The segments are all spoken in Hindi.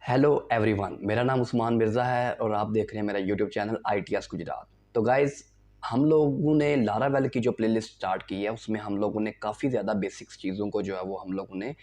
हेलो एवरीवन, मेरा नाम उस्मान मिर्ज़ा है और आप देख रहे हैं मेरा यूट्यूब चैनल ITS गुजरात। तो गाइज़, हम लोगों ने लारावेल की जो प्लेलिस्ट स्टार्ट की है उसमें हम लोगों ने काफ़ी ज़्यादा बेसिक्स चीज़ों को जो है वो हम लोगों ने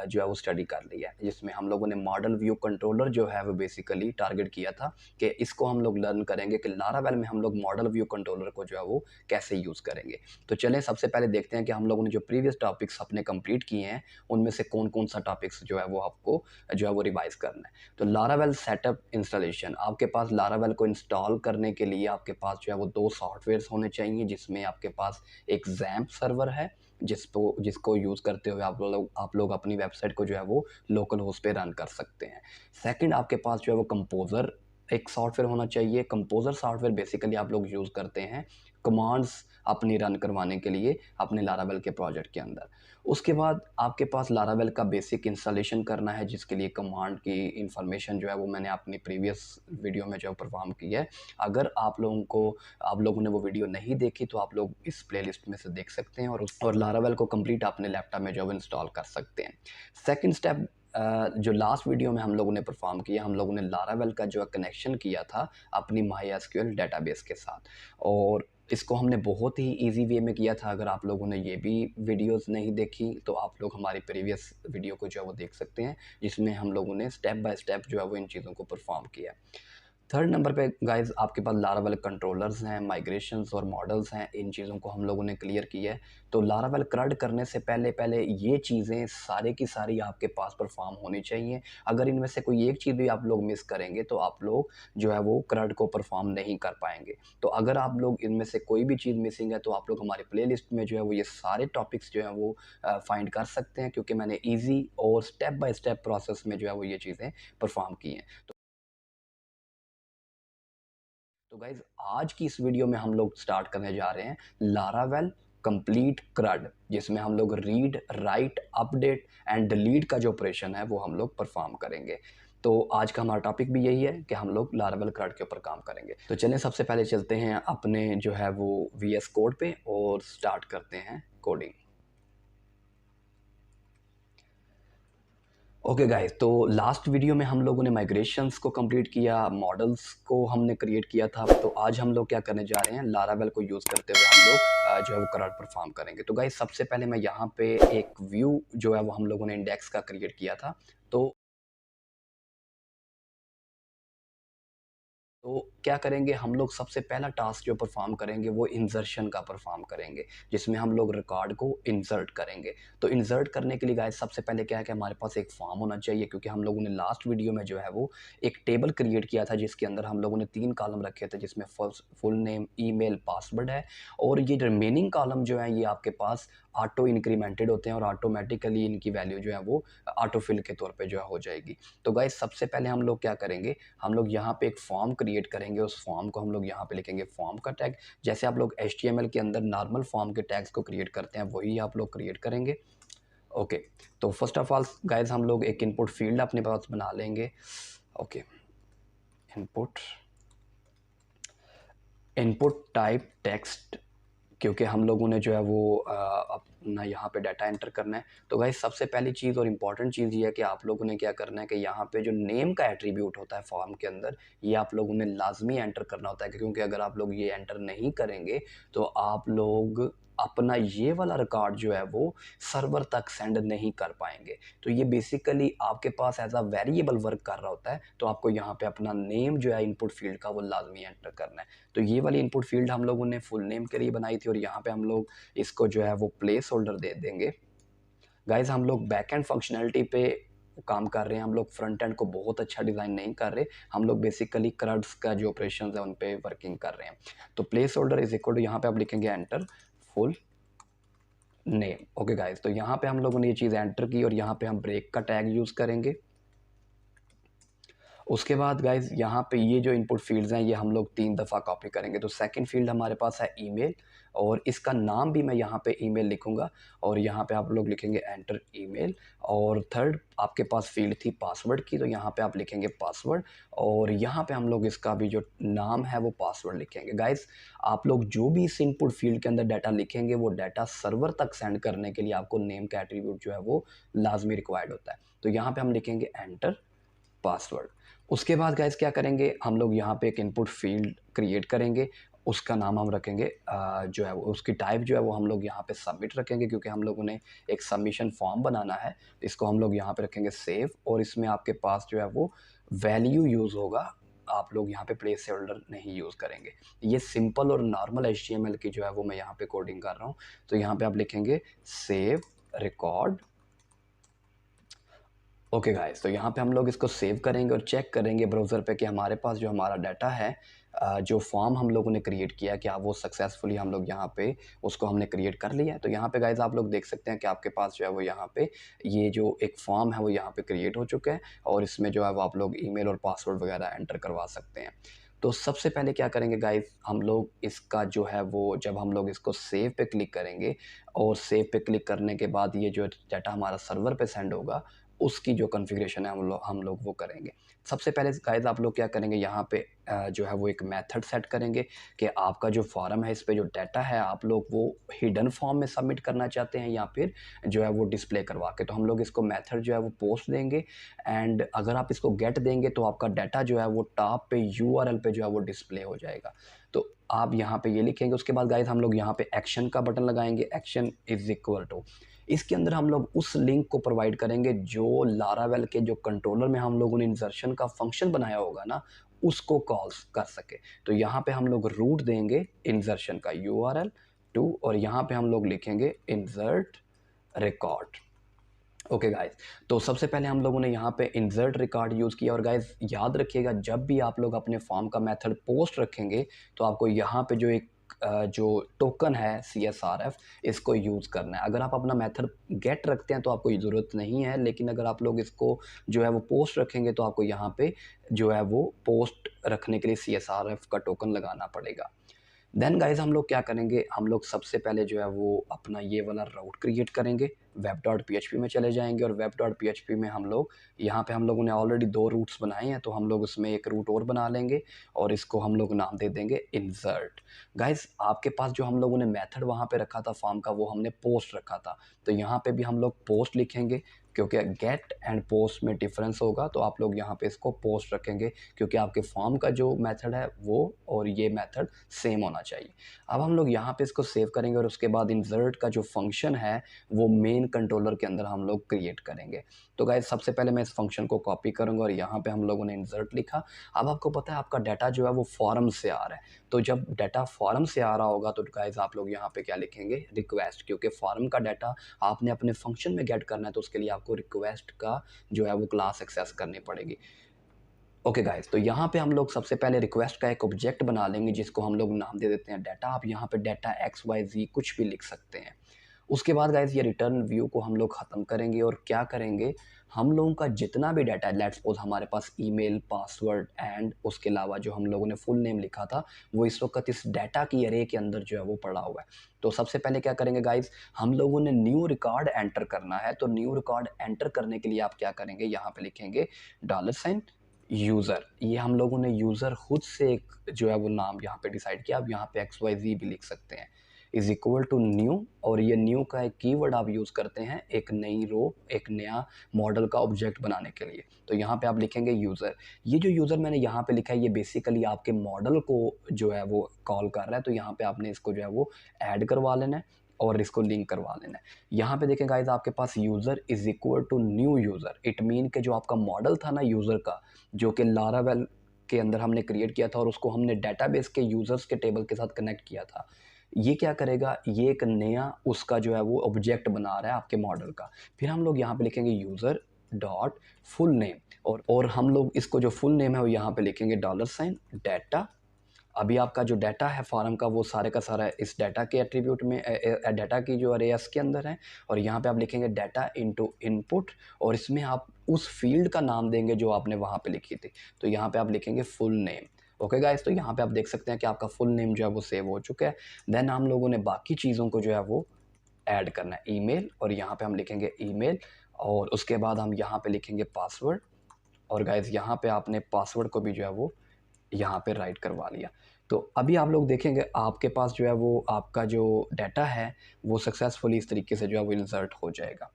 जो है वो स्टडी कर लिया है, जिसमें हम लोगों ने मॉडल व्यू कंट्रोलर जो है वो बेसिकली टारगेट किया था कि इसको हम लोग लर्न करेंगे कि लारावेल में हम लोग मॉडल व्यू कंट्रोलर को जो है वो कैसे यूज़ करेंगे। तो चलें सबसे पहले देखते हैं कि हम लोगों ने जो प्रीवियस टॉपिक्स अपने कंप्लीट किए हैं उनमें से कौन कौन सा टॉपिक्स जो है वो आपको जो है वो रिवाइज करना है। तो लारावेल सेटअप इंस्टॉलेशन, आपके पास लारावेल को इंस्टॉल करने के लिए आपके पास जो है वो दो सॉफ्टवेयर्स होने चाहिए, जिसमें आपके पास एक जैम्प सर्वर है जिसको यूज़ करते हुए आप लोग अपनी वेबसाइट को जो है वो लोकल होस्ट पे रन कर सकते हैं। सेकंड, आपके पास जो है वो कंपोज़र एक सॉफ्टवेयर होना चाहिए। कंपोज़र सॉफ्टवेयर बेसिकली आप लोग यूज़ करते हैं कमांड्स अपनी रन करवाने के लिए अपने लारावेल के प्रोजेक्ट के अंदर। उसके बाद आपके पास लारावेल का बेसिक इंस्टॉलेशन करना है, जिसके लिए कमांड की इंफॉर्मेशन जो है वो मैंने अपनी प्रीवियस वीडियो में जो है परफॉर्म की है। अगर आप लोगों ने वो वीडियो नहीं देखी तो आप लोग इस प्लेलिस्ट में से देख सकते हैं और लारावेल को कंप्लीट अपने लैपटॉप में जो है इंस्टॉल कर सकते हैं। सेकंड स्टेप, जो लास्ट वीडियो में हम लोगों ने परफॉर्म किया, हम लोगों ने लारावेल का जो है कनेक्शन किया था अपनी MySQL डेटाबेस के साथ, और इसको हमने बहुत ही ईजी वे में किया था। अगर आप लोगों ने ये भी वीडियोस नहीं देखी तो आप लोग हमारी प्रीवियस वीडियो को जो है वो देख सकते हैं, जिसमें हम लोगों ने स्टेप बाय स्टेप जो है वो इन चीज़ों को परफॉर्म किया। थर्ड नंबर पे गाइस आपके पास लारावेल कंट्रोलर्स हैं, माइग्रेशंस और मॉडल्स हैं, इन चीज़ों को हम लोगों ने क्लियर किया है। तो लारावेल क्रड करने से पहले पहले ये चीज़ें सारी की सारी आपके पास परफॉर्म होनी चाहिए। अगर इनमें से कोई एक चीज़ भी आप लोग मिस करेंगे तो आप लोग जो है वो क्रड को परफॉर्म नहीं कर पाएंगे। तो अगर आप लोग इनमें से कोई भी चीज़ मिसिंग है तो आप लोग हमारी प्लेलिस्ट में जो है वो ये सारे टॉपिक्स जो हैं वो फाइंड कर सकते हैं, क्योंकि मैंने ईजी और स्टेप बाय स्टेप प्रोसेस में जो है वो ये चीज़ें परफॉर्म की हैं। तो गाइज, आज की इस वीडियो में हम लोग स्टार्ट करने जा रहे हैं लारावेल कंप्लीट क्रड, जिसमें हम लोग read write update and delete का जो ऑपरेशन है वो हम लोग परफॉर्म करेंगे। तो आज का हमारा टॉपिक भी यही है कि हम लोग लारावेल क्रड के ऊपर काम करेंगे। तो चलें सबसे पहले चलते हैं अपने जो है वो VS कोड पे और स्टार्ट करते हैं कोडिंग। ओके गाइस, तो लास्ट वीडियो में हम लोगों ने माइग्रेशंस को कंप्लीट किया, मॉडल्स को हमने क्रिएट किया था। तो आज हम लोग क्या करने जा रहे हैं, लारावेल को यूज़ करते हुए हम लोग जो है वो क्रड परफॉर्म करेंगे। तो गाइस सबसे पहले मैं यहाँ पे एक व्यू जो है वो हम लोगों ने इंडेक्स का क्रिएट किया था। तो तो क्या करेंगे हम लोग, सबसे पहला टास्क जो परफॉर्म करेंगे वो इंसर्शन का परफॉर्म करेंगे, जिसमें हम लोग रिकॉर्ड को इंसर्ट करेंगे। तो इंसर्ट करने के लिए गाइस सबसे पहले क्या है कि हमारे पास एक फॉर्म होना चाहिए, क्योंकि हम लोगों ने लास्ट वीडियो में जो है वो एक टेबल क्रिएट किया था जिसके अंदर हम लोगों ने 3 कॉलम रखे थे, जिसमें फुल नेम, ईमेल, पासवर्ड है। और ये रिमेनिंग कॉलम जो है ये आपके पास ऑटो इंक्रीमेंटेड होते हैं और ऑटोमेटिकली इनकी वैल्यू जो है वो ऑटो फिल के तौर पे जो है हो जाएगी। तो गाइस सबसे पहले हम लोग क्या करेंगे, हम लोग यहाँ पे एक फॉर्म क्रिएट करेंगे। उस फॉर्म को हम लोग यहाँ पे लिखेंगे फॉर्म का टैग। जैसे आप लोग HTML के अंदर नॉर्मल फॉर्म के टैग्स को क्रिएट करते हैं वही आप लोग क्रिएट करेंगे। ओके, तो फर्स्ट ऑफ ऑल गाइज हम लोग एक इनपुट फील्ड अपने पास बना लेंगे। Okay, input input type text, क्योंकि हम लोगों ने जो है वो अपना यहाँ पे डाटा एंटर करना है। तो गाइस सबसे पहली चीज़ और इम्पॉर्टेंट चीज़ ये है कि आप लोगों ने क्या करना है कि यहाँ पे जो नेम का एट्रीब्यूट होता है फॉर्म के अंदर, ये आप लोगों ने लाजमी एंटर करना होता है, क्योंकि अगर आप लोग ये एंटर नहीं करेंगे तो आप लोग अपना ये वाला रिकॉर्ड जो है वो सर्वर तक सेंड नहीं कर पाएंगे। तो ये बेसिकली आपके पास एज अ वेरिएबल वर्क कर रहा होता है। तो आपको यहाँ पे अपना नेम जो है इनपुट फील्ड का वो लाजमी एंटर करना है। तो ये वाली इनपुट फील्ड हम लोगों ने फुल नेम के लिए बनाई थी और यहाँ पे हम लोग इसको जो है वो प्लेस होल्डर दे देंगे। गाइज, हम लोग बैक एंड फंक्शनैलिटी पे काम कर रहे हैं, हम लोग फ्रंट एंड को बहुत अच्छा डिज़ाइन नहीं कर रहे, हम लोग बेसिकली क्रड्स का जो ऑपरेशन है उन पे वर्किंग कर रहे हैं। तो placeholder is equal to, यहाँ पे आप लिखेंगे enter full name. Okay guys, तो यहाँ पे हम लोगों ने ये चीज़ एंटर की और यहाँ पे हम ब्रेक का टैग यूज़ करेंगे। उसके बाद गाइज यहाँ पे ये जो इनपुट फील्ड्स हैं ये हम लोग 3 दफ़ा कॉपी करेंगे। तो सेकंड फील्ड हमारे पास है ईमेल, और इसका नाम भी मैं यहाँ पे ईमेल लिखूँगा और यहाँ पे आप लोग लिखेंगे एंटर ईमेल। और थर्ड आपके पास फील्ड थी पासवर्ड की, तो यहाँ पे आप लिखेंगे पासवर्ड और यहाँ पे हम लोग इसका भी जो नाम है वो पासवर्ड लिखेंगे। गाइज, आप लोग जो भी इस इनपुट फील्ड के अंदर डाटा लिखेंगे वो डाटा सर्वर तक सेंड करने के लिए आपको नेम का एट्रीब्यूट जो है वो लाजमी रिक्वायर्ड होता है। तो यहाँ पे हम लिखेंगे एंटर पासवर्ड। उसके बाद गाइस क्या करेंगे, हम लोग यहाँ पे एक इनपुट फील्ड क्रिएट करेंगे, उसका नाम हम रखेंगे जो है वो, उसकी टाइप जो है वो हम लोग यहाँ पे सबमिट रखेंगे, क्योंकि हम लोगों ने एक सबमिशन फॉर्म बनाना है। इसको हम लोग यहाँ पे रखेंगे सेव, और इसमें आपके पास जो है वो वैल्यू यूज़ होगा, आप लोग यहाँ पे प्लेस होल्डर नहीं यूज़ करेंगे। ये सिंपल और नॉर्मल HTML की जो है वो मैं यहाँ पे कोडिंग कर रहा हूँ। तो यहाँ पे आप लिखेंगे सेव रिकॉर्ड। ओके गाइस, तो यहाँ पे हम लोग इसको सेव करेंगे और चेक करेंगे ब्राउज़र पे कि हमारे पास जो हमारा डाटा है, जो फॉर्म हम लोगों ने क्रिएट किया, क्या वो सक्सेसफुली हम लोग यहाँ पे उसको हमने क्रिएट कर लिया है। तो यहाँ पे गाइस आप लोग देख सकते हैं कि आपके पास जो है वो यहाँ पे ये जो एक फॉर्म है वो यहाँ पे क्रिएट हो चुका है, और इसमें जो है वो आप लोग ईमेल और पासवर्ड वगैरह एंटर करवा सकते हैं। तो सबसे पहले क्या करेंगे गाइस, हम लोग इसका जो है वो, जब हम लोग इसको सेव पे क्लिक करेंगे, और सेव पे क्लिक करने के बाद ये जो डाटा हमारा सर्वर पे सेंड होगा, उसकी जो कॉन्फ़िगरेशन है हम लोग वो करेंगे। सबसे पहले गाइस आप लोग क्या करेंगे, यहाँ पे जो है वो एक मेथड सेट करेंगे कि आपका जो फॉर्म है, इस पे जो डाटा है, आप लोग वो हिडन फॉर्म में सबमिट करना चाहते हैं या फिर जो है वो डिस्प्ले करवा के। तो हम लोग इसको मेथड जो है वो पोस्ट देंगे, एंड अगर आप इसको गेट देंगे तो आपका डाटा जो है वो टॉप पे URL पे जो है वो डिस्प्ले हो जाएगा। तो आप यहाँ पे ये लिखेंगे। उसके बाद गाइस हम लोग यहाँ पे एक्शन का बटन लगाएंगे, एक्शन इज इक्वल टू, इसके अंदर हम लोग उस लिंक को प्रोवाइड करेंगे जो लारावेल के जो कंट्रोलर में हम लोगों ने इंसर्शन का फंक्शन बनाया होगा ना, उसको कॉल कर सके। तो यहाँ पे हम लोग रूट देंगे इंसर्शन का URL टू, और यहाँ पे हम लोग लिखेंगे इंसर्ट रिकॉर्ड। ओके गाइस, तो सबसे पहले हम लोगों ने यहाँ पे इंसर्ट रिकॉर्ड यूज़ किया। और गाइस याद रखिएगा, जब भी आप लोग अपने फॉर्म का मेथड पोस्ट रखेंगे तो आपको यहाँ पे जो एक जो टोकन है CSRF, इसको यूज़ करना है। अगर आप अपना मेथड गेट रखते हैं तो आपको ज़रूरत नहीं है, लेकिन अगर आप लोग इसको जो है वो पोस्ट रखेंगे तो आपको यहाँ पे जो है वो पोस्ट रखने के लिए CSRF का टोकन लगाना पड़ेगा। देन गाइस हम लोग क्या करेंगे, हम लोग सबसे पहले जो है वो अपना ये वाला राउट क्रिएट करेंगे, web.php में चले जाएंगे, और web.php में हम लोग यहाँ पे हम लोगों ने ऑलरेडी 2 रूट्स बनाए हैं, तो हम लोग उसमें एक रूट और बना लेंगे, और इसको हम लोग नाम दे देंगे इंसर्ट। गाइस आपके पास जो हम लोगों ने मेथड वहाँ पे रखा था फॉर्म का, वो हमने पोस्ट रखा था, तो यहाँ पे भी हम लोग पोस्ट लिखेंगे, क्योंकि गेट एंड पोस्ट में डिफरेंस होगा। तो आप लोग यहाँ पे इसको पोस्ट रखेंगे, क्योंकि आपके फॉर्म का जो मेथड है वो और ये मेथड सेम होना चाहिए। अब हम लोग यहाँ पे इसको सेव करेंगे, और उसके बाद इंसर्ट का जो फंक्शन है वो मेन कंट्रोलर के अंदर हम लोग क्रिएट करेंगे। तो गाइस सबसे पहले मैं इस फंक्शन को कॉपी करूँगा, और यहाँ पे हम लोगों ने इंसर्ट लिखा। अब आपको पता है आपका डाटा जो है वो फॉर्म से आ रहा है, तो जब डाटा फॉर्म से आ रहा होगा तो गाइस आप लोग यहाँ पे क्या लिखेंगे, रिक्वेस्ट, क्योंकि फॉर्म का डाटा आपने अपने फंक्शन में गेट करना है, तो उसके लिए आपको रिक्वेस्ट का जो है वो क्लास एक्सेस करनी पड़ेगी। ओके गाइस, तो यहाँ पे हम लोग सबसे पहले रिक्वेस्ट का एक ऑब्जेक्ट बना लेंगे, जिसको हम लोग नाम दे देते हैं डाटा। आप यहाँ पे डाटा XYZ कुछ भी लिख सकते हैं। उसके बाद गाइस ये रिटर्न व्यू को हम लोग ख़त्म करेंगे, और क्या करेंगे, हम लोगों का जितना भी डाटा है, लेट्स सपोज हमारे पास ईमेल, पासवर्ड एंड उसके अलावा जो हम लोगों ने फुल नेम लिखा था, वो इस वक्त इस डाटा की अरे के अंदर जो है वो पड़ा हुआ है। तो सबसे पहले क्या करेंगे गाइस, हम लोगों ने न्यू रिकॉर्ड एंटर करना है। तो न्यू रिकॉर्ड एंटर करने के लिए आप क्या करेंगे, यहाँ पे लिखेंगे $, यूज़र। ये हम लोगों ने यूज़र खुद से एक जो है वो नाम यहाँ पे डिसाइड किया। आप यहाँ पे XYZ भी लिख सकते हैं, इज़ इक्वल टू न्यू, और ये न्यू का एक कीवर्ड आप यूज़ करते हैं एक नई रो, एक नया मॉडल का ऑब्जेक्ट बनाने के लिए। तो यहाँ पे आप लिखेंगे यूज़र। ये जो यूज़र मैंने यहाँ पे लिखा है, ये बेसिकली आपके मॉडल को जो है वो कॉल कर रहा है। तो यहाँ पे आपने इसको जो है वो ऐड करवा लेना है, और इसको लिंक करवा लेना है। यहाँ पे देखें गाइस, आपके पास user is equal to new user. It mean कि जो आपका मॉडल था ना यूज़र का, जो कि लारावेल के अंदर हमने क्रिएट किया था, और उसको हमने डेटाबेस के यूज़र्स के टेबल के साथ कनेक्ट किया था, ये क्या करेगा, ये एक नया उसका जो है वो ऑब्जेक्ट बना रहा है आपके मॉडल का। फिर हम लोग यहाँ पे लिखेंगे यूज़र डॉट फुल नेम, और हम लोग इसको जो फुल नेम है वो यहाँ पे लिखेंगे $डाटा। अभी आपका जो डाटा है फॉर्म का, वो सारे का सारा इस डाटा के एट्रीब्यूट में डाटा की जो अरेस के अंदर है, और यहाँ पे आप लिखेंगे डाटा इनटू इनपुट, और इसमें आप उस फील्ड का नाम देंगे जो आपने वहाँ पे लिखी थी। तो यहाँ पे आप लिखेंगे फुल नेम। ओके गाइस, तो यहाँ पे आप देख सकते हैं कि आपका फुल नेम जो है वो सेव हो चुका है। देन हम लोगों ने बाकी चीज़ों को जो है वो ऐड करना है, ईमेल, और यहाँ पे हम लिखेंगे ईमेल, और उसके बाद हम यहाँ पे लिखेंगे पासवर्ड। और गाइस यहाँ पे आपने पासवर्ड को भी जो है वो यहाँ पे राइट करवा लिया। तो अभी आप लोग देखेंगे आपके पास जो है वो आपका जो डाटा है वो सक्सेसफुली इस तरीके से जो है वो इंसर्ट हो जाएगा।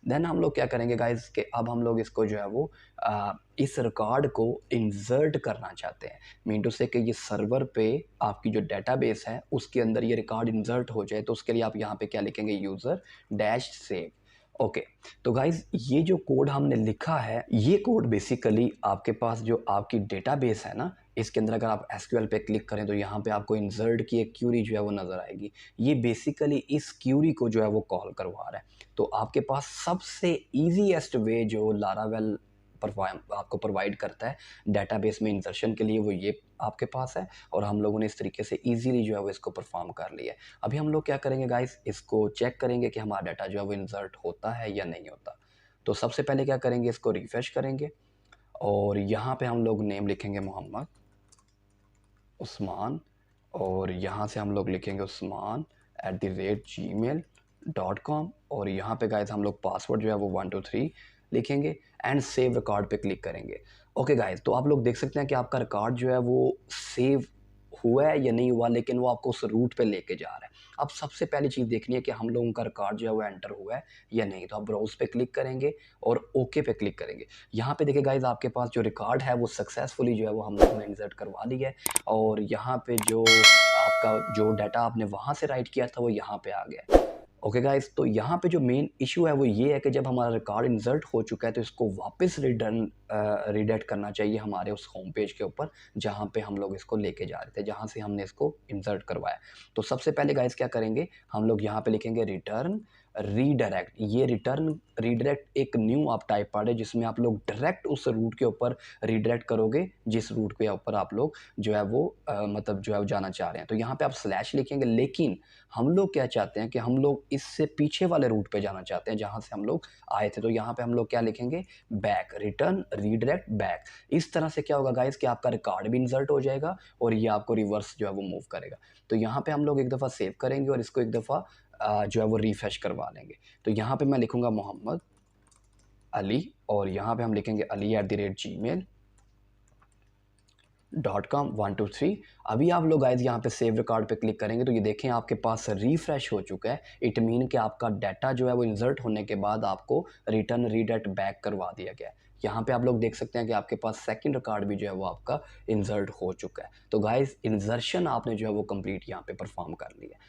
देन हम लोग क्या करेंगे गाइस कि अब हम लोग इसको जो है वो इस रिकॉर्ड को इंसर्ट करना चाहते हैं। मीन टू से कि ये सर्वर पे आपकी जो डेटाबेस है उसके अंदर ये रिकॉर्ड इंसर्ट हो जाए, तो उसके लिए आप यहाँ पे क्या लिखेंगे, यूज़र डैश सेव। ओके, तो गाइज ये जो कोड हमने लिखा है, ये कोड बेसिकली आपके पास जो आपकी डेटाबेस है ना, इसके अंदर अगर आप एसक्यूएल पे क्लिक करें तो यहाँ पे आपको इंसर्ट की एक क्यूरी जो है वो नज़र आएगी। ये बेसिकली इस क्यूरी को जो है वो कॉल करवा रहा है। तो आपके पास सबसे ईजीएस्ट वे जो लारावेल आपको प्रोवाइड करता है डेटाबेस में इंसर्शन के लिए, वो ये आपके पास है, और हम लोगों ने इस तरीके से इजीली जो है वो इसको परफॉर्म कर लिया है। अभी हम लोग क्या करेंगे गाइस, इसको चेक करेंगे कि हमारा डाटा जो है वो इंसर्ट होता है या नहीं होता। तो सबसे पहले क्या करेंगे, इसको रिफ्रेश करेंगे और यहाँ पे हम लोग नेम लिखेंगे मोहम्मद उस्मान, और यहाँ से हम लोग लिखेंगे usman@gmail.com, और यहाँ पे गाइस हम लोग पासवर्ड जो है वो 123 लिखेंगे एंड सेव रिकॉर्ड पे क्लिक करेंगे। ओके गाइस, तो आप लोग देख सकते हैं कि आपका रिकॉर्ड जो है वो सेव हुआ है या नहीं हुआ, लेकिन वो आपको उस रूट पे लेके जा रहा है। अब सबसे पहली चीज़ देखनी है कि हम लोगों का रिकॉर्ड जो है वो एंटर हुआ है या नहीं। तो आप ब्राउज पे क्लिक करेंगे और ओके पे क्लिक करेंगे। यहाँ पे देखिए गाइस, आपके पास जो रिकॉर्ड है वो सक्सेसफुली जो है वो हम लोगों ने इंसर्ट करवा लिया है, और यहाँ पे जो आपका जो डाटा आपने वहाँ से राइट किया था वो यहाँ पे आ गया। ओके गाइस, तो यहाँ पे जो मेन इशू है वो ये है कि जब हमारा रिकॉर्ड इंसर्ट हो चुका है तो इसको वापस रीडायरेक्ट करना चाहिए हमारे उस होम पेज के ऊपर जहाँ पे हम लोग इसको लेके जा रहे थे, जहाँ से हमने इसको इंसर्ट करवाया। तो सबसे पहले गाइस क्या करेंगे, हम लोग यहाँ पे लिखेंगे रिटर्न रीडायरेक्ट। ये रिटर्न रीडायरेक्ट एक न्यू आप टाइप पा रहे जिसमें आप लोग डायरेक्ट उस रूट के ऊपर रीडायरेक्ट करोगे जिस रूट के ऊपर आप लोग जो है वो मतलब जो है वो जाना चाह रहे हैं। तो यहाँ पे आप स्लैश लिखेंगे, लेकिन हम लोग क्या चाहते हैं कि हम लोग इससे पीछे वाले रूट पे जाना चाहते हैं जहाँ से हम लोग आए थे। तो यहाँ पे हम लोग क्या लिखेंगे, बैक, रिटर्न रीडायरेक्ट बैक। इस तरह से क्या होगा गाइस कि आपका रिकॉर्ड भी इंसर्ट हो जाएगा और ये आपको रिवर्स जो है वो मूव करेगा। तो यहाँ पे हम लोग एक दफ़ा सेव करेंगे और इसको एक दफ़ा जो है वो रिफ्रेश करवा लेंगे। तो यहाँ पे मैं लिखूँगा मोहम्मद अली, और यहाँ पे हम लिखेंगे ali@gmail.com 123। अभी आप लोग गाइस यहाँ पे सेव रिकॉर्ड पे क्लिक करेंगे तो ये देखें आपके पास रिफ्रेश हो चुका है। इट मीन कि आपका डाटा जो है वो इंसर्ट होने के बाद आपको रिटर्न रीडायरेक्ट बैक करवा दिया गया है। यहाँ पे आप लोग देख सकते हैं कि आपके पास सेकंड रिकॉर्ड भी जो है वो आपका इंसर्ट हो चुका है। तो गाइस इंसर्शन आपने जो है वो कंप्लीट यहाँ पे परफॉर्म कर लिया है।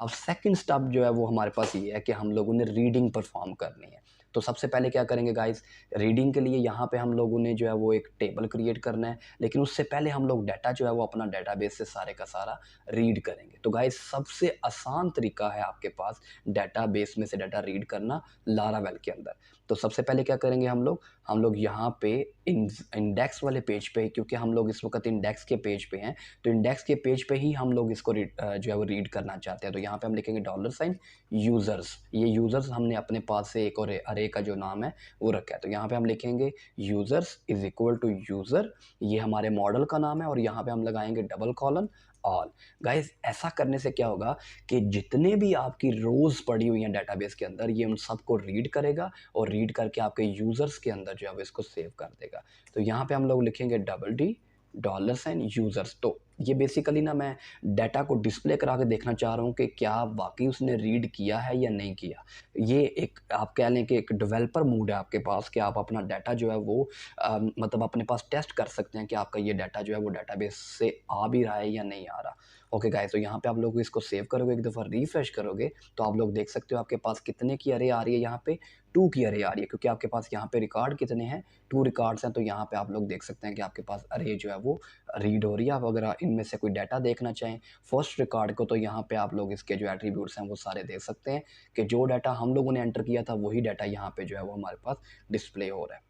अब सेकंड स्टेप जो है वो हमारे पास ये है कि हम लोगों ने रीडिंग परफॉर्म करनी है। तो सबसे पहले क्या करेंगे गाइस, रीडिंग के लिए यहाँ पे हम लोगों ने जो है वो एक टेबल क्रिएट करना है, लेकिन उससे पहले हम लोग डाटा जो है वो अपना डाटाबेस से सारे का सारा रीड करेंगे। तो गाइस सबसे आसान तरीका है आपके पास डाटाबेस में से डाटा रीड करना लारावेल के अंदर। तो सबसे पहले क्या करेंगे, हम लोग यहाँ पे इंडेक्स वाले पेज पे, क्योंकि हम लोग इस वक्त इंडेक्स के पेज पे हैं, तो इंडेक्स के पेज पे ही हम लोग इसको जो है वो रीड करना चाहते हैं। तो यहाँ पे हम लिखेंगे $, यूज़र्स। ये यूज़र्स हमने अपने पास से एक और अरे का जो नाम है वो रखा है। तो यहाँ पे हम लिखेंगे users is equal to user, ये हमारे मॉडल का नाम है, और यहाँ पे हम लगाएंगे डबल कॉलन ऑल। गाइस ऐसा करने से क्या होगा कि जितने भी आपकी रोज़ पड़ी हुई हैं डाटाबेस के अंदर, ये उन सबको रीड करेगा और रीड करके आपके यूज़र्स के अंदर जो है वो इसको सेव कर देगा। तो यहाँ पे हम लोग लिखेंगे $, यूज़र्स। तो ये बेसिकली ना मैं डाटा को डिस्प्ले करा के देखना चाह रहा हूँ कि क्या वाकई उसने रीड किया है या नहीं किया। ये एक आप कह लें कि एक डेवलपर मूड है आपके पास कि आप अपना डाटा जो है वो मतलब अपने पास टेस्ट कर सकते हैं कि आपका ये डाटा जो है वो डाटाबेस से आ भी रहा है या नहीं आ रहा। ओके गाइस, तो यहाँ पे आप लोग इसको सेव करोगे, एक दफ़ा रिफ्रेश करोगे तो आप लोग देख सकते हो आपके पास कितने की अरे आ रही है, यहाँ पे 2 की अरे आ रही है, क्योंकि आपके पास यहाँ पे रिकॉर्ड कितने हैं, 2 रिकॉर्ड्स हैं। तो यहाँ पे आप लोग देख सकते हैं कि आपके पास अरे जो है वो रीड हो रही है। आप अगर इनमें से कोई डाटा देखना चाहें फर्स्ट रिकॉर्ड को, तो यहाँ पे आप लोग इसके जो एट्रीब्यूट्स हैं वो सारे देख सकते हैं कि जो डाटा हम लोगों ने एंटर किया था वही डाटा यहाँ पे जो है वो हमारे पास डिस्प्ले हो रहा है।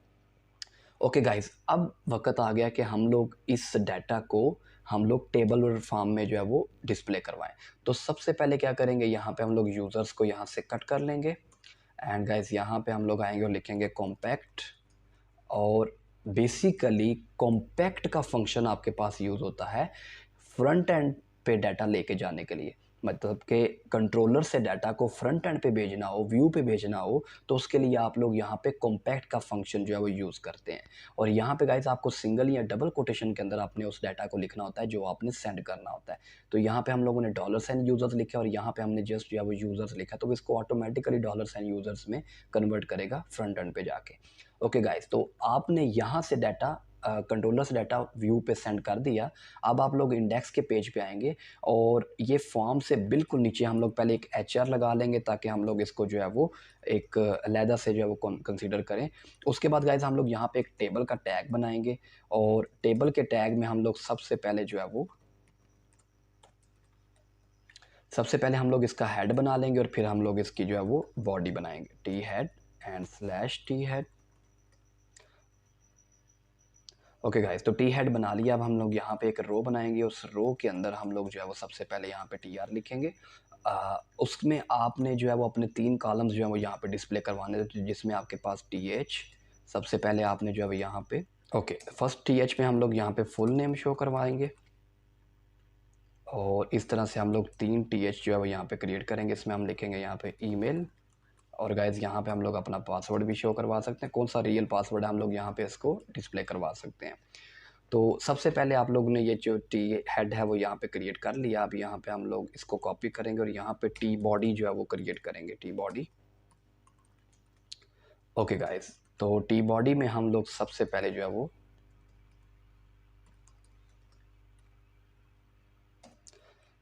ओके गाइस, अब वक्त आ गया कि हम लोग इस डाटा को हम लोग टेबल और फॉर्म में जो है वो डिस्प्ले करवाएं। तो सबसे पहले क्या करेंगे, यहाँ पे हम लोग यूज़र्स को यहाँ से कट कर लेंगे एंड गाइस यहाँ पे हम लोग आएंगे और लिखेंगे कॉम्पैक्ट। और बेसिकली कॉम्पैक्ट का फंक्शन आपके पास यूज़ होता है फ्रंट एंड पे डाटा लेके जाने के लिए। मतलब कि कंट्रोलर से डाटा को फ्रंट एंड पे भेजना हो, व्यू पे भेजना हो, तो उसके लिए आप लोग यहाँ पे कॉम्पैक्ट का फंक्शन जो है वो यूज़ करते हैं। और यहाँ पे गाइस आपको सिंगल या डबल कोटेशन के अंदर आपने उस डाटा को लिखना होता है जो आपने सेंड करना होता है। तो यहाँ पे हम लोगों ने $साइन यूज़र्स लिखे और यहाँ पे हमने जस्ट जो है वो यूज़र्स लिखा, तो इसको ऑटोमेटिकली $साइन यूज़र्स में कन्वर्ट करेगा फ्रंट एंड पे जाके। ओके गाइस, तो आपने यहाँ से डाटा कंट्रोलर से डाटा व्यू पे सेंड कर दिया। अब आप लोग इंडेक्स के पेज पे आएंगे और ये फॉर्म से बिल्कुल नीचे हम लोग पहले एक HR लगा लेंगे ताकि हम लोग इसको जो है वो एक अलहदा से जो है वो कंसीडर करें। उसके बाद गाइस हम लोग यहाँ पे एक टेबल का टैग बनाएंगे और टेबल के टैग में हम लोग सबसे पहले जो है वो हम लोग इसका हेड बना लेंगे और फिर हम लोग इसकी जो है वो बॉडी बनाएंगे, T head and slash T head. Okay guys, तो टी हेड बना लिया। अब हम लोग यहाँ पे एक रो बनाएंगे, उस रो के अंदर हम लोग जो है वो सबसे पहले यहाँ पे TR लिखेंगे। उसमें आपने जो है वो अपने 3 कॉलम्स जो है वो यहाँ पे डिस्प्ले करवाने थे, जिसमें आपके पास TH सबसे पहले आपने जो है वो यहाँ पे फर्स्ट TH में हम लोग यहाँ पे फुल नेम शो करवाएंगे और इस तरह से हम लोग 3 TH जो है वो यहाँ पे क्रिएट करेंगे। इसमें हम लिखेंगे यहाँ पे ईमेल और गाइज यहाँ पे हम लोग अपना पासवर्ड भी शो करवा सकते हैं। कौन सा रियल पासवर्ड है हम लोग यहाँ पे इसको डिस्प्ले करवा सकते हैं। तो सबसे पहले आप लोगों ने ये जो टी हेड है वो यहाँ पे क्रिएट कर लिया। अब यहाँ पे हम लोग इसको कॉपी करेंगे और यहाँ पे टी बॉडी जो है वो क्रिएट करेंगे, टी बॉडी। ओके गाइज, तो टी बॉडी में हम लोग सबसे पहले जो है वो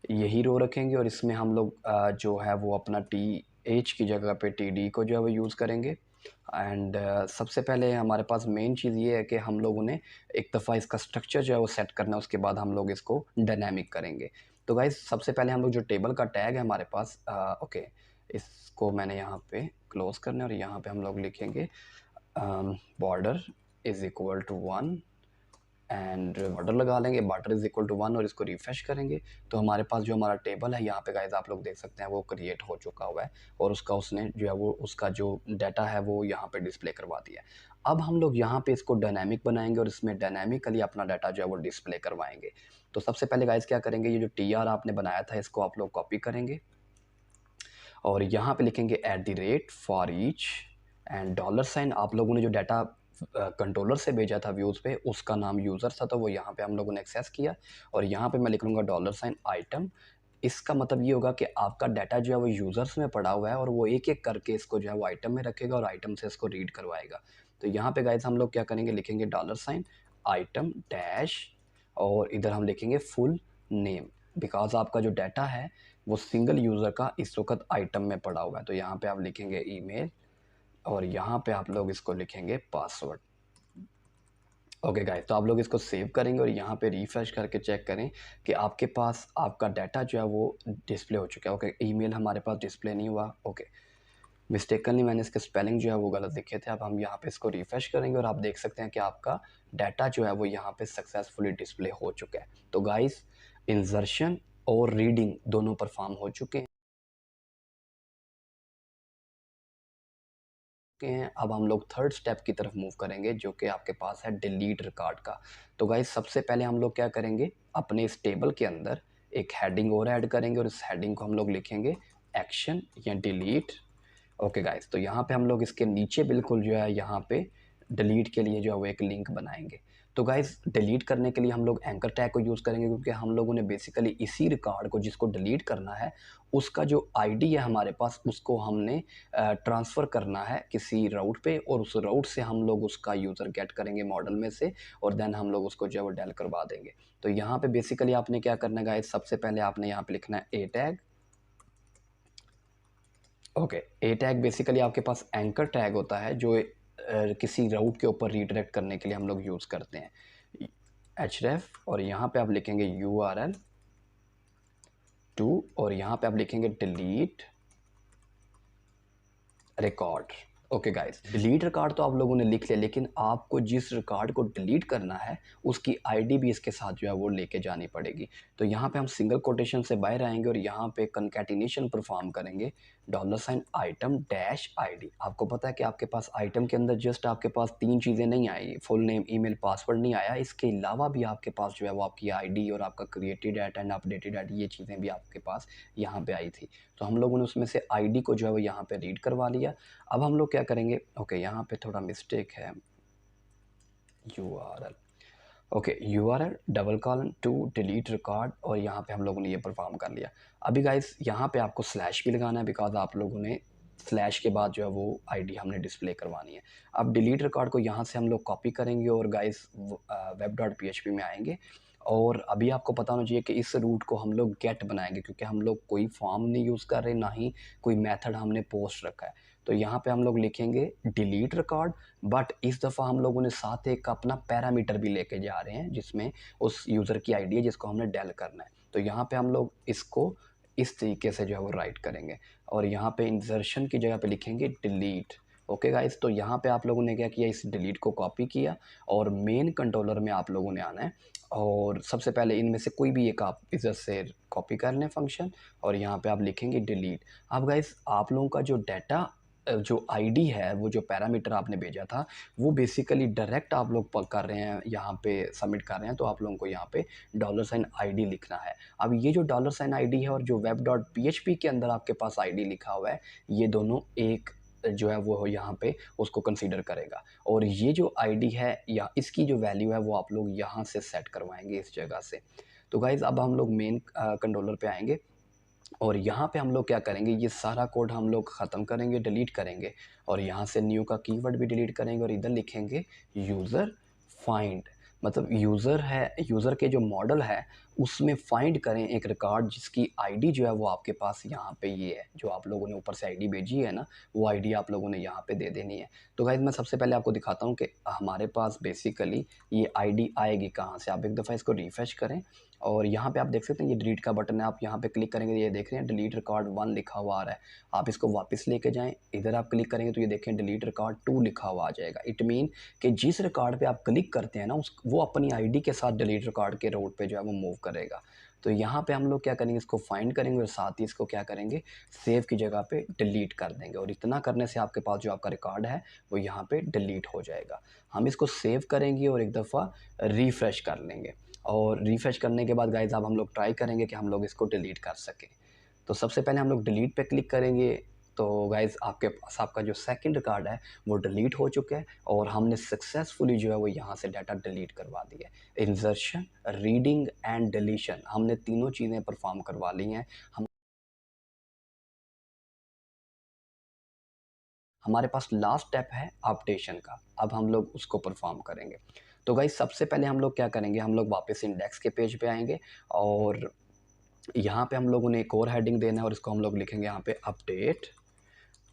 यही रो रखेंगे और इसमें हम लोग जो है वो अपना TH की जगह पे TD को जो है वो यूज़ करेंगे। एंड सबसे पहले हमारे पास मेन चीज़ ये है कि हम लोगों ने एक दफ़ा इसका स्ट्रक्चर जो है वो सेट करना है, उसके बाद हम लोग इसको डायनामिक करेंगे। तो गाइस सबसे पहले हम लोग जो टेबल का टैग है हमारे पास, ओके, इसको मैंने यहाँ पे क्लोज करना है और यहाँ पे हम लोग लिखेंगे border is equal to 1 and border लगा लेंगे, बॉर्डर इज इक्वल टू 1 और इसको रिफ्रेश करेंगे तो हमारे पास जो हमारा टेबल है यहाँ पे गाइस आप लोग देख सकते हैं वो क्रिएट हो चुका हुआ है और उसने जो है वो उसका जो डाटा है वो यहाँ पे डिस्प्ले करवा दिया है। अब हम लोग यहाँ पे इसको डायनामिक बनाएंगे और इसमें डायनामिकली अपना डाटा जो है वो डिस्प्ले करवाएंगे। तो सबसे पहले गाइस क्या करेंगे, ये जो TR आपने बनाया था इसको आप लोग कॉपी करेंगे और यहाँ पे लिखेंगे @for each एंड $साइन। आप लोगों ने जो डाटा कंट्रोलर से भेजा था व्यूज़ पे उसका नाम यूज़र था, तो वो यहाँ पे हम लोगों ने एक्सेस किया और यहाँ पे मैं लिख लूँगा $साइन आइटम। इसका मतलब ये होगा कि आपका डाटा जो है वो यूज़र्स में पड़ा हुआ है और वो एक एक करके इसको जो है वो आइटम में रखेगा और आइटम से इसको रीड करवाएगा। तो यहाँ पे गाइस हम लोग क्या करेंगे, लिखेंगे $साइन आइटम डैश और इधर हम लिखेंगे फुल नेम, बिकॉज आपका जो डाटा है वो सिंगल यूज़र का इस वक्त आइटम में पड़ा हुआ है। तो यहाँ पे आप लिखेंगे ईमेल और यहाँ पे आप लोग इसको लिखेंगे पासवर्ड। ओके गाइस, तो आप लोग इसको सेव करेंगे और यहाँ पे रिफ्रेश करके चेक करें कि आपके पास आपका डाटा जो है वो डिस्प्ले हो चुका है। ओके, ईमेल हमारे पास डिस्प्ले नहीं हुआ। ओके, मिस्टेकनली मैंने इसके स्पेलिंग जो है वो गलत लिखे थे। अब हम यहाँ पे इसको रिफ्रेश करेंगे और आप देख सकते हैं कि आपका डाटा जो है वो यहाँ पे सक्सेसफुली डिस्प्ले हो चुका है। तो गाइस, इंसर्शन और रीडिंग दोनों परफॉर्म हो चुके हैं। अब हम लोग थर्ड स्टेप की तरफ मूव करेंगे जो कि आपके पास है डिलीट रिकॉर्ड का। तो गाइस सबसे पहले हम लोग क्या करेंगे, अपने इस टेबल के अंदर एक हेडिंग और ऐड करेंगे और इस हेडिंग को हम लोग लिखेंगे एक्शन या डिलीट। ओके गाइस, तो यहाँ पे हम लोग इसके नीचे बिल्कुल जो है यहाँ पे डिलीट के लिए जो है वो एक लिंक बनाएंगे। तो गाइस डिलीट करने के लिए हम लोग एंकर टैग को यूज़ करेंगे क्योंकि हम लोगों ने बेसिकली इसी रिकॉर्ड को जिसको डिलीट करना है उसका जो आईडी है हमारे पास उसको हमने ट्रांसफ़र करना है किसी राउट पे और उस राउट से हम लोग उसका यूज़र गेट करेंगे मॉडल में से और देन हम लोग उसको जो है वो डेल करवा देंगे। तो यहाँ पे बेसिकली आपने क्या करना है गाइस, सबसे पहले आपने यहाँ पे लिखना है ए टैग। ओके, ए टैग बेसिकली आपके पास एंकर टैग होता है जो किसी राउट के ऊपर रीडायरेक्ट करने के लिए हम लोग यूज़ करते हैं href और यहाँ पे आप लिखेंगे URL टू और यहाँ पे आप लिखेंगे delete record. Okay guys, delete record तो आप लोगों ने लिख लिया, लेकिन आपको जिस रिकॉर्ड को डिलीट करना है उसकी आईडी भी इसके साथ जो है वो लेके जानी पड़ेगी। तो यहाँ पे हम सिंगल कोटेशन से बाहर आएंगे और यहाँ पे कंकैटिनेशन परफॉर्म करेंगे $आइटम डैश आईडी। आपको पता है कि आपके पास आइटम के अंदर जस्ट आपके पास 3 चीज़ें नहीं आई, फुल नेम, ईमेल, पासवर्ड नहीं आया, इसके अलावा भी आपके पास जो है वो आपकी आईडी और आपका created at and updated at, ये चीज़ें भी आपके पास यहाँ पे आई थी। तो हम लोगों ने उसमें से आईडी को जो है वो यहाँ पे रीड करवा लिया। अब हम लोग क्या करेंगे, ओके यहाँ पे थोड़ा मिस्टेक है, URL, okay URL $to delete record, और यहाँ पे हम लोगों ने ये परफॉर्म कर लिया। अभी गाइस यहाँ पे आपको स्लैश भी लगाना है, बिकॉज आप लोगों ने स्लैश के बाद जो है वो आईडी हमने डिस्प्ले करवानी है। अब डिलीट रिकॉर्ड को यहाँ से हम लोग कॉपी करेंगे और गाइस web.php में आएंगे, और अभी आपको पता होना चाहिए कि इस रूट को हम लोग गेट बनाएंगे, क्योंकि हम लोग कोई फॉर्म नहीं यूज़ कर रहे, ना ही कोई मेथड हमने पोस्ट रखा है। तो यहाँ पे हम लोग लिखेंगे डिलीट रिकॉर्ड, बट इस दफ़ा हम लोगों ने साथ एक अपना पैरामीटर भी लेके जा रहे हैं, जिसमें उस यूज़र की आईडी है जिसको हमने डेल करना है। तो यहाँ पे हम लोग इसको इस तरीके से जो है वो राइट करेंगे, और यहाँ पे इंसर्शन की जगह पे लिखेंगे डिलीट। ओके गाइस, तो यहाँ पे आप लोगों ने क्या किया, इस डिलीट को कॉपी किया और मेन कंट्रोलर में आप लोगों ने आना है, और सबसे पहले इनमें से कोई भी एक आप इधर से कॉपी कर लें फंक्शन, और यहाँ पे आप लिखेंगे डिलीट। अब गाइस आप लोगों का जो डाटा, जो आईडी है, वो जो पैरामीटर आपने भेजा था, वो बेसिकली डायरेक्ट आप लोग कर रहे हैं, यहाँ पे सबमिट कर रहे हैं, तो आप लोगों को यहाँ पे $आईडी लिखना है। अब ये जो $आईडी है और जो web.php के अंदर आपके पास आईडी लिखा हुआ है, ये दोनों एक जो है वो यहाँ पे उसको कंसीडर करेगा, और ये जो आईडी है या इसकी जो वैल्यू है वो आप लोग यहाँ से सेट करवाएंगे इस जगह से। तो गाइज़ अब हम लोग मेन कंट्रोलर पे आएंगे, और यहाँ पे हम लोग क्या करेंगे, ये सारा कोड हम लोग ख़त्म करेंगे, डिलीट करेंगे, और यहाँ से न्यू का कीवर्ड भी डिलीट करेंगे, और इधर लिखेंगे यूज़र फाइंड। मतलब यूज़र है, यूज़र के जो मॉडल है उसमें फाइंड करें एक रिकॉर्ड जिसकी आईडी जो है वो आपके पास यहाँ पे ये है, जो आप लोगों ने ऊपर से आईडी भेजी है ना, वो आईडी आप लोगों ने यहाँ पे दे देनी है। तो गाइज मैं सबसे पहले आपको दिखाता हूँ कि हमारे पास बेसिकली ये आईडी आएगी कहाँ से। आप एक दफ़ा इसको रिफ्रेश करें, और यहाँ पे आप देख सकते हैं ये डिलीट का बटन है, आप यहाँ पे क्लिक करेंगे, ये देख रहे हैं डिलीट रिकॉर्ड 1 लिखा हुआ आ रहा है। आप इसको वापस लेके जाएं, इधर आप क्लिक करेंगे तो ये देखें डिलीट रिकॉर्ड 2 लिखा हुआ आ जाएगा। इट मीन कि जिस रिकॉर्ड पे आप क्लिक करते हैं ना, वो अपनी आईडी के साथ डिलीट रिकॉर्ड के रोड पे जो है वो मूव करेगा। तो यहाँ पे हम लोग क्या करेंगे, इसको फाइंड करेंगे और साथ ही इसको क्या करेंगे, सेव की जगह पे डिलीट कर देंगे, और इतना करने से आपके पास जो आपका रिकॉर्ड है वो यहाँ पे डिलीट हो जाएगा। हम इसको सेव करेंगे और एक दफ़ा रिफ़्रेश कर लेंगे, और रिफ़्रेश करने के बाद गाइज़ अब हम लोग ट्राई करेंगे कि हम लोग इसको डिलीट कर सकें। तो सबसे पहले हम लोग डिलीट पे क्लिक करेंगे, तो गाइज़ आपके पास आपका जो सेकंड रिकॉर्ड है वो डिलीट हो चुका है, और हमने सक्सेसफुली जो है वो यहाँ से डाटा डिलीट करवा दिया है। इंसर्शन, रीडिंग एंड डिलीशन, हमने तीनों चीज़ें परफॉर्म करवा ली हैं। हमारे पास लास्ट स्टेप है अपडेशन का, अब हम लोग उसको परफॉर्म करेंगे। तो गाइस सबसे पहले हम लोग क्या करेंगे, हम लोग वापस इंडेक्स के पेज पे आएंगे, और यहाँ पे हम लोगों ने एक और हेडिंग देना है, और इसको हम लोग लिखेंगे यहाँ पे अपडेट,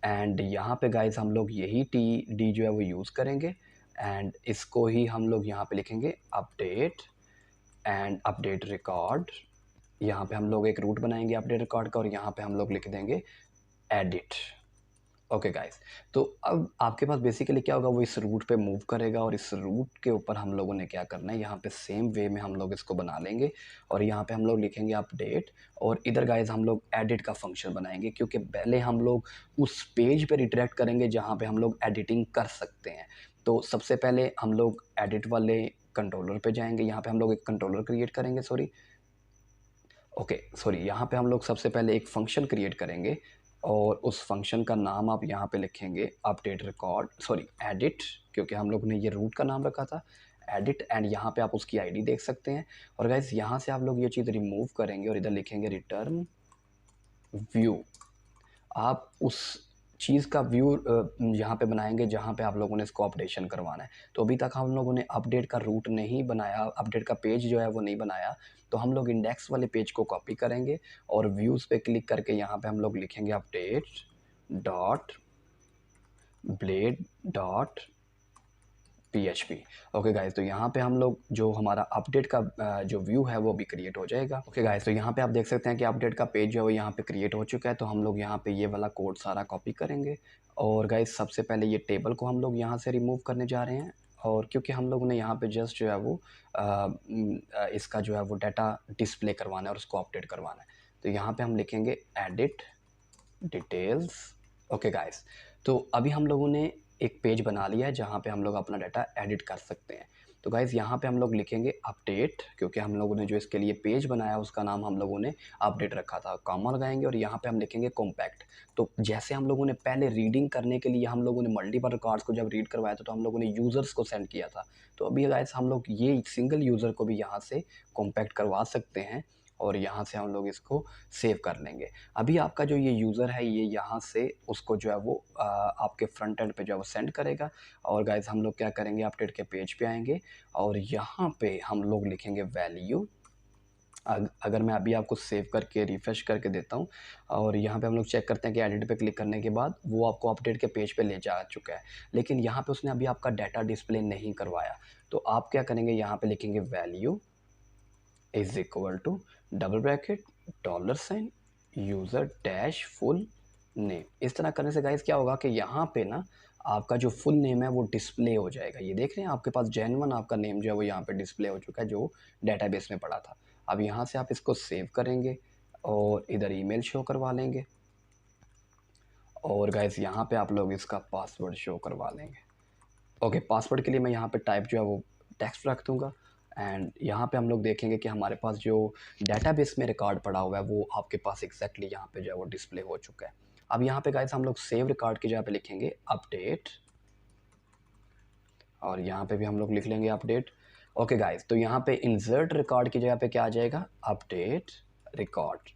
एंड यहाँ पे गाइस हम लोग यही टी जो है वो यूज़ करेंगे, एंड इसको ही हम लोग यहाँ पे लिखेंगे अपडेट एंड अपडेट रिकॉर्ड। यहाँ पे हम लोग एक रूट बनाएंगे अपडेट रिकॉर्ड का, और यहाँ पे हम लोग लिख देंगे एडिट। ओके गाइस, तो अब आपके पास बेसिकली क्या होगा, वो इस रूट पे मूव करेगा, और इस रूट के ऊपर हम लोगों ने क्या करना है, यहाँ पे सेम वे में हम लोग इसको बना लेंगे, और यहाँ पे हम लोग लिखेंगे अपडेट, और इधर गाइस हम लोग एडिट का फंक्शन बनाएंगे, क्योंकि पहले हम लोग उस पेज पे रिडायरेक्ट करेंगे जहाँ पे हम लोग एडिटिंग कर सकते हैं। तो सबसे पहले हम लोग एडिट वाले कंट्रोलर पे जाएंगे, यहाँ पे हम लोग एक कंट्रोलर क्रिएट करेंगे, यहाँ पे हम लोग सबसे पहले एक फंक्शन क्रिएट करेंगे, और उस फंक्शन का नाम आप यहाँ पे लिखेंगे अपडेट रिकॉर्ड, एडिट, क्योंकि हम लोग ने ये रूट का नाम रखा था एडिट, एंड यहाँ पे आप उसकी आईडी देख सकते हैं। और गाइस यहाँ से आप लोग ये चीज़ रिमूव करेंगे और इधर लिखेंगे रिटर्न व्यू। आप उस चीज़ का व्यू यहाँ पे बनाएंगे जहाँ पे आप लोगों ने इसको अपडेशन करवाना है। तो अभी तक हम लोगों ने अपडेट का रूट नहीं बनाया, अपडेट का पेज जो है वो नहीं बनाया, तो हम लोग इंडेक्स वाले पेज को कॉपी करेंगे, और व्यूज़ पे क्लिक करके यहाँ पे हम लोग लिखेंगे update dot blade dot PHP। Okay guys, तो यहाँ पे हम लोग जो हमारा अपडेट का जो व्यू है वो भी क्रिएट हो जाएगा। ओके गाइस, तो यहाँ पे आप देख सकते हैं कि अपडेट का पेज जो है वो यहाँ पे क्रिएट हो चुका है। तो हम लोग यहाँ पे ये वाला कोड सारा कॉपी करेंगे और गाइस सबसे पहले ये टेबल को हम लोग यहाँ से रिमूव करने जा रहे हैं। और क्योंकि हम लोगों ने यहाँ पे जस्ट जो है वो इसका जो है वो डाटा डिस्प्ले करवाना है और उसको अपडेट करवाना है। तो यहाँ पे हम लिखेंगे एडिट डिटेल्स। ओके गाइस, तो अभी हम लोगों ने एक पेज बना लिया है जहाँ पे हम लोग अपना डाटा एडिट कर सकते हैं। तो गाइस यहाँ पे हम लोग लिखेंगे अपडेट, क्योंकि हम लोगों ने जो इसके लिए पेज बनाया उसका नाम हम लोगों ने अपडेट रखा था, कॉमा लगाएंगे और यहाँ पे हम लिखेंगे कॉम्पैक्ट। तो जैसे हम लोगों ने पहले रीडिंग करने के लिए हम लोगों ने मल्टीपल रिकॉर्ड्स को जब रीड करवाया था तो हम लोगों ने यूज़र्स को सेंड किया था। तो अभी गाइस हम लोग ये सिंगल यूज़र को भी यहाँ से कॉम्पैक्ट करवा सकते हैं और यहाँ से हम लोग इसको सेव कर लेंगे। अभी आपका जो ये यूज़र है ये यहाँ से उसको जो है वो आपके फ्रंट एंड पे जो है वो सेंड करेगा। और गाइस हम लोग क्या करेंगे, अपडेट के पेज पे आएंगे और यहाँ पे हम लोग लिखेंगे वैल्यू। अगर मैं अभी आपको सेव करके रिफ्रेश करके देता हूँ और यहाँ पे हम लोग चेक करते हैं कि एडिट पे क्लिक करने के बाद वो आपको अपडेट के पेज पे ले जा चुका है, लेकिन यहाँ पे उसने अभी आपका डाटा डिस्प्ले नहीं करवाया। तो आप क्या करेंगे, यहाँ पे लिखेंगे value is equal to double bracket dollar sign user dash full name. इस तरह करने से गाइस क्या होगा कि यहाँ पे ना आपका जो फुल नेम है वो डिस्प्ले हो जाएगा। ये देख रहे हैं आपके पास जेन्युइन आपका नेम जो है वो यहाँ पे डिस्प्ले हो चुका है जो डेटाबेस में पड़ा था। अब यहाँ से आप इसको सेव करेंगे और इधर ईमेल शो करवा लेंगे और गाइस यहाँ पे आप लोग इसका पासवर्ड शो करवा लेंगे। ओके, पासवर्ड के लिए मैं यहाँ पे टाइप जो है वो टेक्स्ट रख दूँगा एंड यहाँ पे हम लोग देखेंगे कि हमारे पास जो डेटाबेस में रिकॉर्ड पड़ा हुआ है वो आपके पास एग्जैक्टली यहाँ पे जो है वो डिस्प्ले हो चुका है। अब यहाँ पे गाइस हम लोग सेव रिकॉर्ड की जगह पे लिखेंगे अपडेट और यहाँ पे भी हम लोग लिख लेंगे अपडेट। ओके गाइस, तो यहाँ पे इंसर्ट रिकॉर्ड की जगह पे क्या आ जाएगा, अपडेट रिकॉर्ड।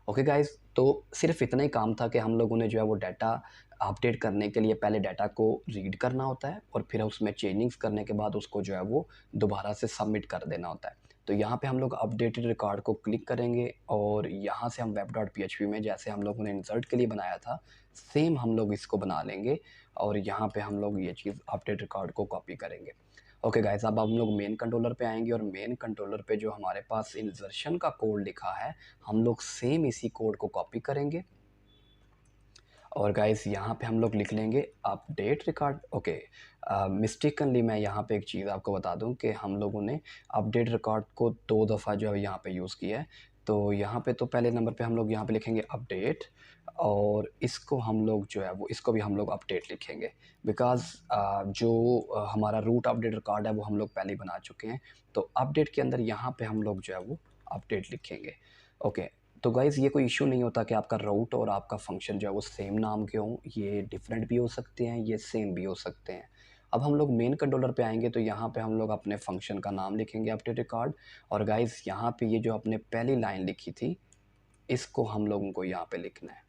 ओके गाइस, तो सिर्फ इतना ही काम था कि हम लोगों ने जो है वो डाटा अपडेट करने के लिए पहले डाटा को रीड करना होता है और फिर उसमें चेंजिंग्स करने के बाद उसको जो है वो दोबारा से सबमिट कर देना होता है। तो यहाँ पे हम लोग अपडेटेड रिकॉर्ड को क्लिक करेंगे और यहाँ से हम web.php में जैसे हम लोगों ने इंसर्ट के लिए बनाया था सेम हम लोग इसको बना लेंगे और यहाँ पे हम लोग ये चीज़ अपडेट रिकॉर्ड को कॉपी करेंगे। ओके गाइस, अब हम लोग मेन कंट्रोलर पे आएंगे और मेन कंट्रोलर पे जो हमारे पास इंसर्शन का कोड लिखा है हम लोग सेम इसी कोड को कॉपी करेंगे और गाइस यहाँ पे हम लोग लिख लेंगे अपडेट रिकॉर्ड। ओके, मिस्टेकनली मैं यहाँ पे एक चीज़ आपको बता दूँ कि हम लोगों ने अपडेट रिकॉर्ड को 2 दफ़ा जो है यहाँ पे यूज़ किया है। तो यहाँ पे तो पहले नंबर पे हम लोग यहाँ पे लिखेंगे अपडेट और इसको हम लोग जो है वो इसको भी हम लोग अपडेट लिखेंगे बिकॉज़ जो हमारा रूट अपडेट रिकॉर्ड है वो हम लोग पहले ही बना चुके हैं। तो अपडेट के अंदर यहाँ पे हम लोग जो है वो अपडेट लिखेंगे। ओके, तो गाइज़ ये कोई इशू नहीं होता कि आपका राउट और आपका फंक्शन जो है वो सेम नाम के हों, ये डिफरेंट भी हो सकते हैं, ये सेम भी हो सकते हैं। अब हम लोग मेन कंट्रोलर पे आएंगे तो यहाँ पे हम लोग अपने फंक्शन का नाम लिखेंगे अपडेट रिकॉर्ड और गाइज़ यहाँ पे ये जो आपने पहली लाइन लिखी थी इसको हम लोगों को यहाँ पे लिखना है।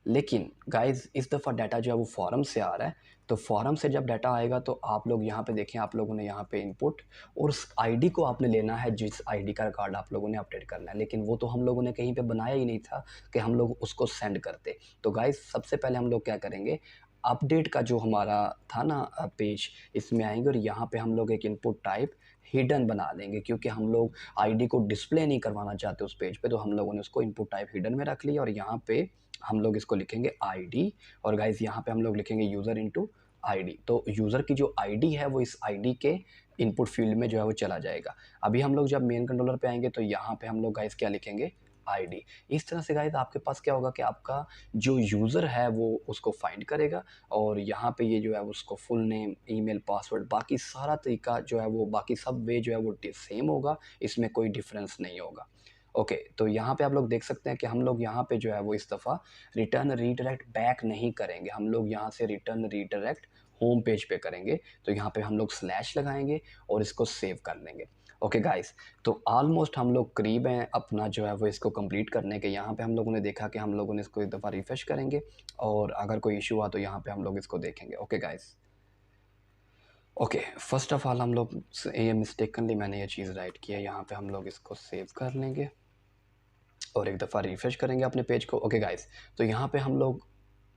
लेकिन गाइज़ इस दफ़ा डाटा जो है वो फॉरम से आ रहा है, तो फॉरम से जब डाटा आएगा तो आप लोग यहाँ पे देखें, आप लोगों ने यहाँ पे इनपुट और उस आईडी को आपने लेना है जिस आईडी का रिकॉर्ड आप लोगों ने अपडेट करना है, लेकिन वो तो हम लोगों ने कहीं पे बनाया ही नहीं था कि हम लोग उसको सेंड करते। तो गाइज़ सबसे पहले हम लोग क्या करेंगे, अपडेट का जो हमारा था ना पेज, इसमें आएंगे और यहाँ पे हम लोग एक इनपुट टाइप हिडन बना लेंगे क्योंकि हम लोग आईडी को डिस्प्ले नहीं करवाना चाहते उस पेज पे, तो हम लोगों ने उसको इनपुट टाइप हिडन में रख लिया और यहाँ पे हम लोग इसको लिखेंगे आईडी और गाइस यहाँ पे हम लोग लिखेंगे यूज़र इनटू आईडी। तो यूज़र की जो आईडी है वो इस आईडी के इनपुट फील्ड में जो है वो चला जाएगा। अभी हम लोग जब मेन कंट्रोलर पे आएंगे तो यहाँ पे हम लोग गाइस क्या लिखेंगे, आईडी। इस तरह से गाइस आपके पास क्या होगा कि आपका जो यूज़र है वो उसको फाइंड करेगा और यहाँ पे ये जो है उसको फुल नेम, ईमेल, पासवर्ड, बाकी सारा तरीका जो है वो बाकी सब वे जो है वो सेम होगा, इसमें कोई डिफरेंस नहीं होगा। ओके, तो यहाँ पे आप लोग देख सकते हैं कि हम लोग यहाँ पे जो है वो इस दफ़ा रिटर्न रीडायरेक्ट बैक नहीं करेंगे, हम लोग यहाँ से रिटर्न रीडायरेक्ट होम पेज पे करेंगे। तो यहाँ पे हम लोग स्लैश लगाएंगे और इसको सेव कर लेंगे। ओके गाइस, तो ऑलमोस्ट हम लोग करीब हैं अपना जो है वो इसको कंप्लीट करने के। यहाँ पे हम लोगों ने देखा कि हम लोगों ने इसको एक दफ़ा रिफ्रेश करेंगे और अगर कोई इशू हुआ तो यहाँ पे हम लोग इसको देखेंगे। Okay guys, okay, first of all हम लोग ये मिस्टेकनली मैंने ये चीज़ राइट की है, यहाँ पे हम लोग इसको सेव कर लेंगे और एक दफ़ा रिफ्रेश करेंगे अपने पेज को। ओके गाइस, तो यहाँ पे हम लोग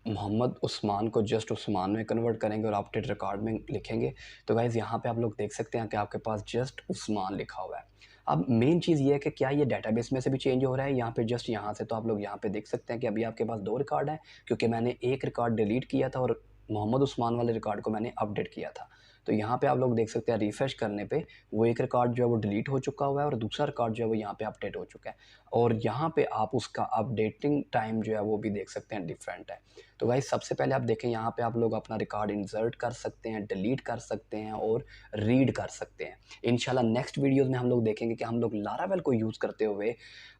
मोहम्मद उस्मान को जस्ट उस्मान में कन्वर्ट करेंगे और अपडेट रिकॉर्ड में लिखेंगे, तो गाइज़ यहाँ पे आप लोग देख सकते हैं कि आपके पास जस्ट उस्मान लिखा हुआ है। अब मेन चीज़ ये है कि क्या ये डेटाबेस में से भी चेंज हो रहा है यहाँ पे, जस्ट यहाँ से, तो आप लोग यहाँ पे देख सकते हैं कि अभी आपके पास 2 रिकॉर्ड हैं, क्योंकि मैंने एक रिकॉर्ड डिलीट किया था और मोहम्मद उस्मान वाले रिकॉर्ड को मैंने अपडेट किया था। तो यहाँ पे आप लोग देख सकते हैं रिफ्रेश करने पे वो एक रिकॉर्ड जो है वो डिलीट हो चुका हुआ है और दूसरा रिकॉर्ड जो है वो यहाँ पे अपडेट हो चुका है। और यहाँ पे आप उसका अपडेटिंग टाइम जो है वो भी देख सकते हैं डिफरेंट है। तो गाइस सबसे पहले आप देखें यहाँ पे आप लोग अपना रिकॉर्ड इंसर्ट कर सकते हैं, डिलीट कर सकते हैं और रीड कर सकते हैं। इंशाल्लाह नेक्स्ट वीडियोस में हम लोग देखेंगे कि हम लोग लारावेल को यूज़ करते हुए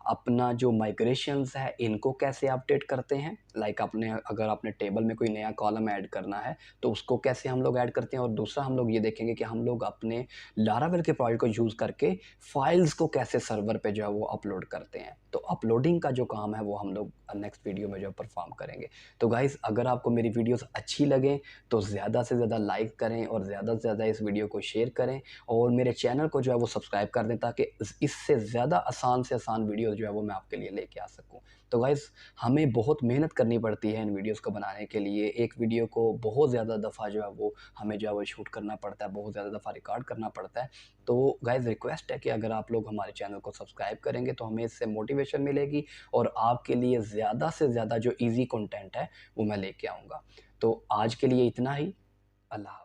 अपना जो माइग्रेशंस है इनको कैसे अपडेट करते हैं। लाइक अपने अगर आपने टेबल में कोई नया कॉलम ऐड करना है तो उसको कैसे हम लोग ऐड करते हैं, और दूसरा हम लोग ये देखेंगे कि हम लोग अपने लारावेल के प्रोजेक्ट को यूज़ करके फाइल्स को कैसे सर्वर पे जो है वो अपलोड करते हैं। तो अपलोडिंग का जो काम है वो हम लोग नेक्स्ट वीडियो में जो परफॉर्म करेंगे। तो गाइस अगर आपको मेरी वीडियोस अच्छी लगे तो ज़्यादा से ज़्यादा लाइक करें और ज़्यादा से ज़्यादा इस वीडियो को शेयर करें और मेरे चैनल को जो है वो सब्सक्राइब कर दें, ताकि इससे ज़्यादा आसान से आसान वीडियो जो है वो मैं आपके लिए लेके आ सकूँ। तो गाइस हमें बहुत मेहनत करनी पड़ती है इन वीडियोस को बनाने के लिए। एक वीडियो को बहुत ज़्यादा दफ़ा जो है वो हमें जो है वो शूट करना पड़ता है, बहुत ज़्यादा दफ़ा रिकॉर्ड करना पड़ता है। तो गाइस रिक्वेस्ट है कि अगर आप लोग हमारे चैनल को सब्सक्राइब करेंगे तो हमें इससे मोटिवेशन मिलेगी और आपके लिए ज़्यादा से ज़्यादा जो ईज़ी कंटेंट है वो मैं लेके आऊँगा। तो आज के लिए इतना ही। अल्लाह हाफ़िज़।